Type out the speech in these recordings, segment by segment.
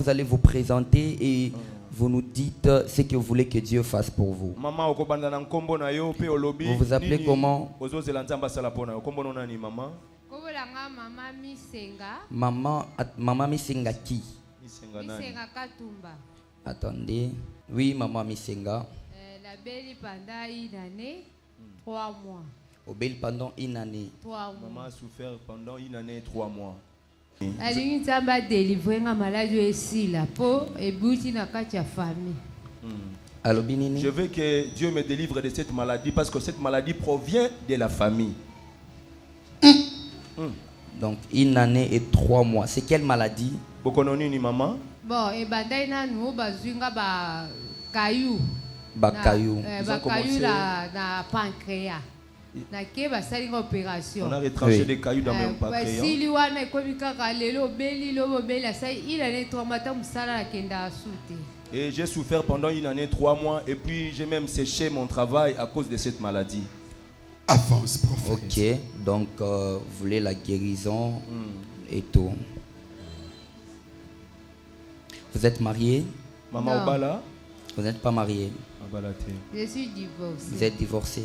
vous allez vous présenter et vous nous dites ce que vous voulez que Dieu fasse pour vous. Vous vous appelez comment? Maman Misenga qui? Misenga Katumba. Attendez. Oui, Maman Misenga. La belle pendant une année, 3 mois. Au bel pendant une année. 3 mois. Maman a souffert pendant une année, 3 mois. Alingi Nzamba délivrer nga maladie ici là pour et bouti na katia famille. Je veux que Dieu me délivre de cette maladie parce que cette maladie provient de la famille. Donc une année et 3 mois. C'est quelle maladie? Bokononi maman. Bon et bandai na nous bazunga ba caillou. Ba caillou. Ba caillou na pancréas. Na ke ba sali opération. On a retranché des cailloux dans mon pancréas. Si liwana ekomi kaka lelo beli lo bobela sai il a traumatisme musala na kenda asute. Et j'ai souffert pendant une année, 3 mois, et puis j'ai même séché mon travail à cause de cette maladie. Avance, prophète. Ok, donc vous voulez la guérison et tout. Vous êtes marié? Maman Obala? Vous n'êtes pas marié? Je suis divorcé. Vous êtes divorcé.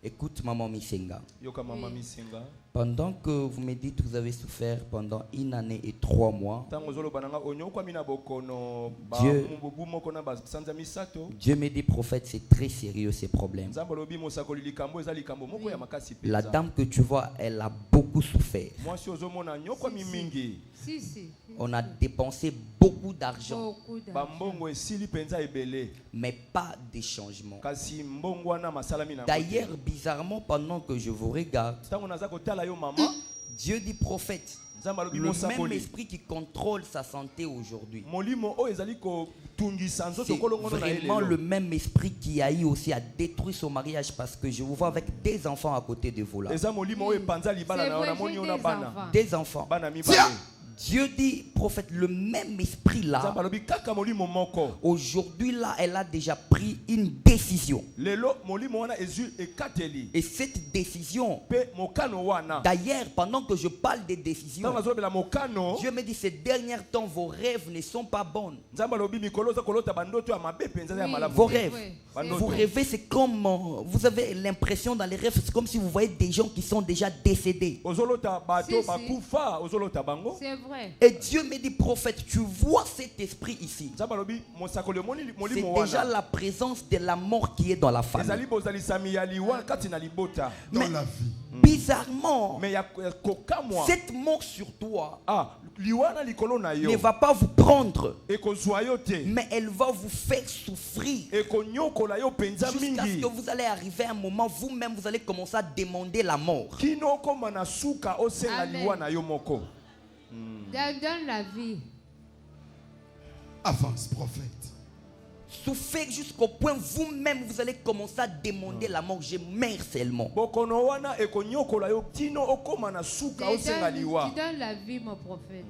Écoute, Maman Misenga. Yoka Maman Misenga. Pendant que vous me dites que vous avez souffert pendant une année et 3 mois, Dieu me dit, prophète, c'est très sérieux ces problèmes. La dame que tu vois, elle a beaucoup souffert. On a dépensé beaucoup d'argent, mais pas de changement. D'ailleurs, bizarrement, pendant que je vous regarde, Dieu dit, prophète, le même esprit qui contrôle sa santé aujourd'hui, c'est vraiment le même esprit qui a eu aussi à détruire son mariage, parce que je vous vois avec des enfants à côté de vous là. Des enfants. Dieu dit, prophète, le même esprit là, aujourd'hui là, elle a déjà pris une décision. Et cette décision, d'ailleurs, pendant que je parle des décisions, Dieu me dit, ces derniers temps, vos rêves ne sont pas bons. Vos rêves, vous rêvez, c'est comme, vous avez l'impression dans les rêves, c'est comme si vous voyez des gens qui sont déjà décédés. C'est vrai. Et Dieu me dit, prophète, tu vois cet esprit ici. C'est déjà la présence de la mort qui est dans la famille. Mais bizarrement, cette mort sur toi ne va pas vous prendre, mais elle va vous faire souffrir. Jusqu'à ce que vous allez arriver à un moment, vous-même, vous allez commencer à demander la mort. Dans la vie. Avance, prophète. Souffrir jusqu'au point vous-même vous allez commencer à demander la mort. Je meurs seulement. Tu donnes la vie, mon prophète.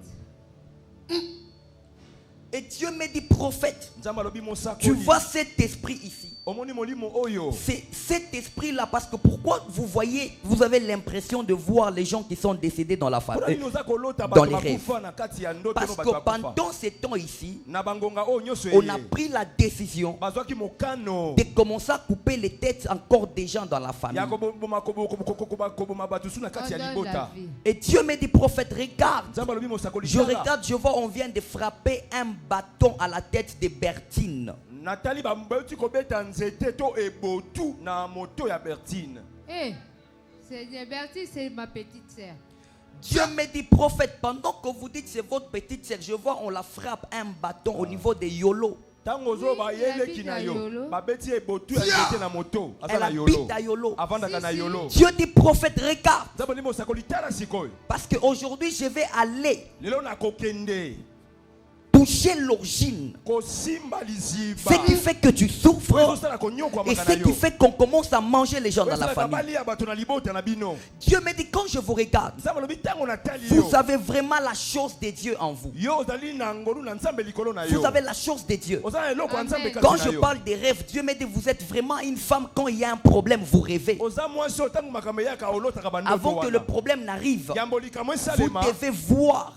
Et Dieu me dit, prophète, tu vois cet esprit ici. C'est cet esprit-là, parce que pourquoi vous voyez, vous avez l'impression de voir les gens qui sont décédés dans la famille, dans les rêves. Parce que pendant ces temps ici, on a pris la décision de commencer à couper les têtes encore des gens dans la famille. Et Dieu me dit, prophète, regarde. Je regarde, je vois, on vient de frapper un bâton à la tête de Bertine. Bertine, c'est ma petite sœur. Dieu me dit, prophète, pendant que vous dites c'est votre petite sœur, je vois on la frappe un bâton au niveau de Yolo. Elle habite à Yolo. Dieu dit, prophète, regarde. Parce qu'aujourd'hui je vais aller toucher l'origine. Ce qui fait que tu souffres et ce qui fait qu'on commence à manger les gens dans la famille. Dieu me dit, quand je vous regarde, vous avez vraiment la chose de Dieu en vous. Vous avez la chose de Dieu. Quand je parle des rêves, Dieu me dit, vous êtes vraiment une femme. Quand il y a un problème, vous rêvez. Avant que le problème n'arrive, vous devez voir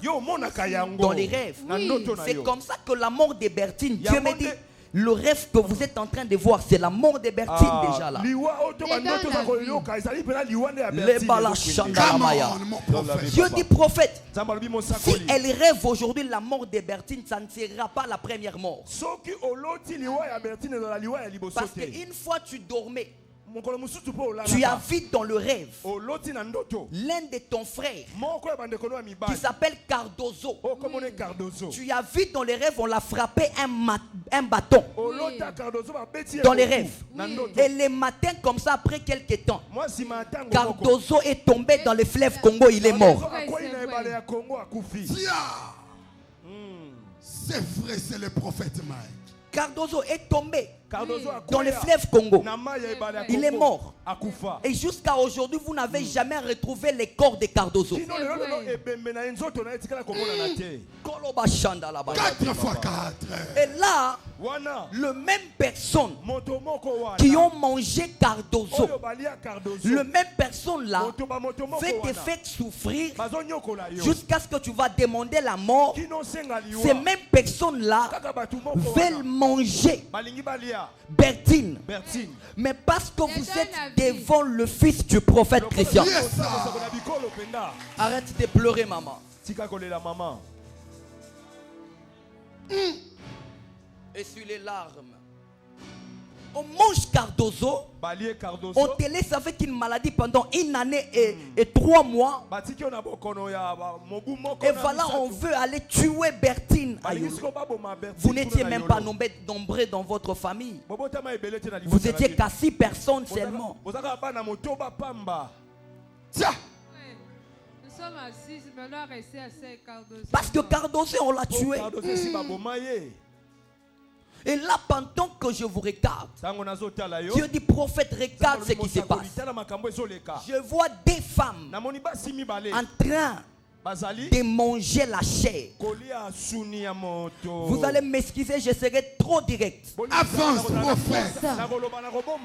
dans les rêves. Oui. Ce c'est comme ça que la mort de Bertine, Dieu me dit, le rêve que vous êtes en train de voir, c'est la mort de Bertine déjà là. Dieu dit prophète, si elle rêve aujourd'hui la mort de Bertine, ça ne sera pas la première mort. Parce qu'une fois tu dormais, tu as vu dans le rêve l'un de ton frère qui s'appelle Cardozo. Tu as vu dans les rêves, on l'a frappé un bâton dans les rêves. Et le matin, comme ça, après quelques temps, Cardozo est tombé dans le fleuve Congo, il est mort. C'est vrai, c'est le prophète Mike. Cardozo est tombé dans le fleuve Congo. Il est mort. Et jusqu'à aujourd'hui, vous n'avez jamais retrouvé les corps de Cardozo. 4 fois 4. Et là, le même personne qui ont mangé Cardozo, le même personne là fait te faire souffrir jusqu'à ce que tu vas demander la mort. Ces mêmes personnes là veulent manger Bertine. Mais parce que vous êtes devant le fils du prophète Christian. Arrête de pleurer, maman. Essuie les larmes. On mange Cardozo, on te laisse avec une maladie pendant une année et 3 mois. Et voilà, on veut aller tuer Bertine. Vous n'étiez même pas nombreux dans votre famille. Vous étiez qu'à 6 personnes seulement. Tiens. Parce que Cardozo, on l'a tué. Et là, pendant que je vous regarde, Dieu dit, prophète, regarde ce qui se passe. Je vois des femmes en train de manger la chair. Vous allez m'excuser, je serai trop direct. Avance, prophète.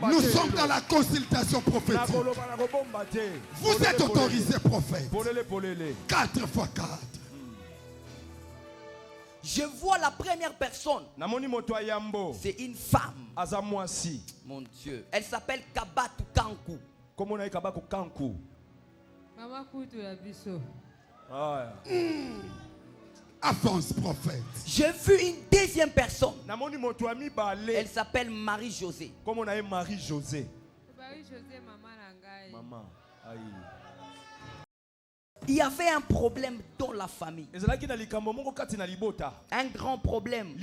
Nous sommes dans la consultation prophétique. Vous êtes autorisé, prophète. 4 fois 4. Je vois la première personne. C'est une femme. Mon Dieu. Elle s'appelle Kabatu Kanku. Avance, prophète. J'ai vu une deuxième personne. Elle s'appelle Marie-Josée. Marie-Josée. Maman. Il y avait un problème dans la famille. Un grand problème.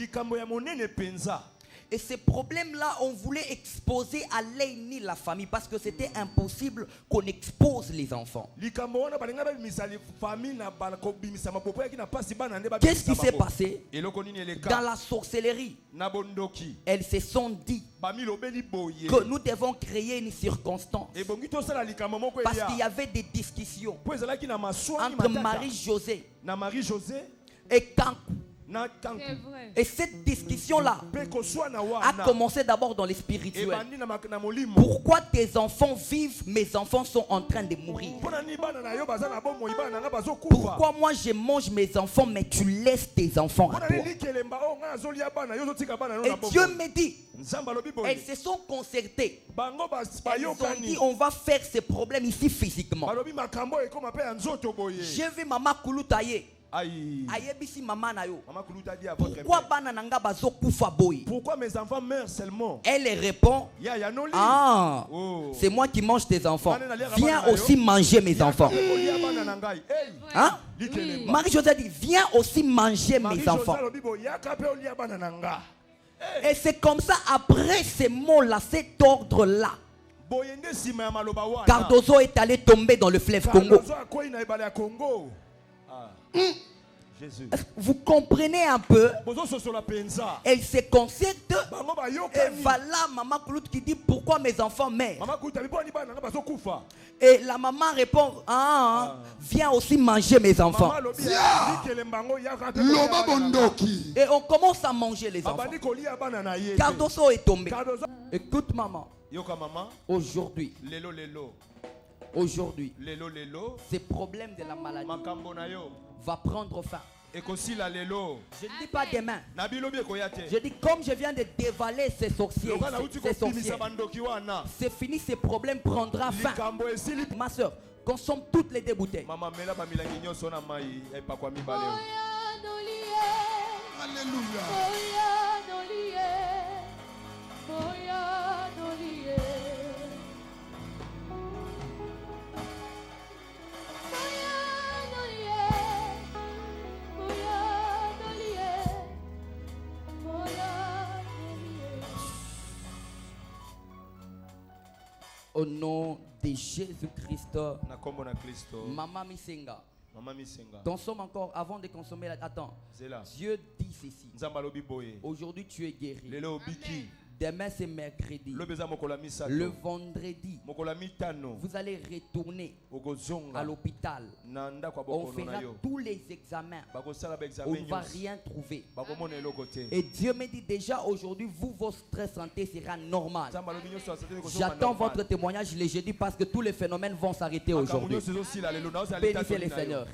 Et ce problème-là, on voulait exposer à l'ennemi la famille parce que c'était impossible qu'on expose les enfants. Qu'est-ce qui s'est passé? Dans la sorcellerie, elles se sont dit que nous devons créer une circonstance. Parce qu'il y avait des discussions entre Marie-Josée et Kankou. Et cette discussion-là a commencé d'abord dans les spirituels. Pourquoi tes enfants vivent, mes enfants sont en train de mourir? Pourquoi moi je mange mes enfants, mais tu laisses tes enfants à toi? Et Dieu me dit, elles se sont concertées. Elles ont dit, on va faire ce problème ici physiquement. J'ai vu maman Koulutaye. Pourquoi mes enfants meurent seulement? Elle répond, ah, c'est moi qui mange tes enfants. Viens aussi manger mes enfants. Hein? Marie-Josée dit, viens aussi manger mes enfants. Et c'est comme ça, après ces mots-là, cet ordre-là, Cardozo est allé tomber dans le fleuve Congo. Jésus. Vous comprenez un peu? Elle se concerte. Et voilà maman Koulout qui dit, pourquoi mes enfants meurent? Et la maman répond, ah, viens aussi manger mes enfants. Et on commence à manger les enfants. Cardozo est tombé. Écoute maman, aujourd'hui, ce problème de la maladie va prendre fin. Je ne dis pas demain. Je dis comme je viens de dévaler ces sorciers. C'est fini, ces problèmes prendra fin. Ma soeur, consomme toutes les deux bouteilles. Alléluia. Au nom de Jésus-Christ, Maman Misenga. Consomme encore avant de consommer. Attends. Dieu dit ceci. Aujourd'hui tu es guéri. Amen. Demain c'est mercredi. Le vendredi, vous allez retourner à l'hôpital. On fera tous les examens. On ne va rien trouver. Et Dieu me dit déjà aujourd'hui, votre santé sera normale. J'attends votre témoignage les jeudis parce que tous les phénomènes vont s'arrêter aujourd'hui. Bénissez les Seigneurs.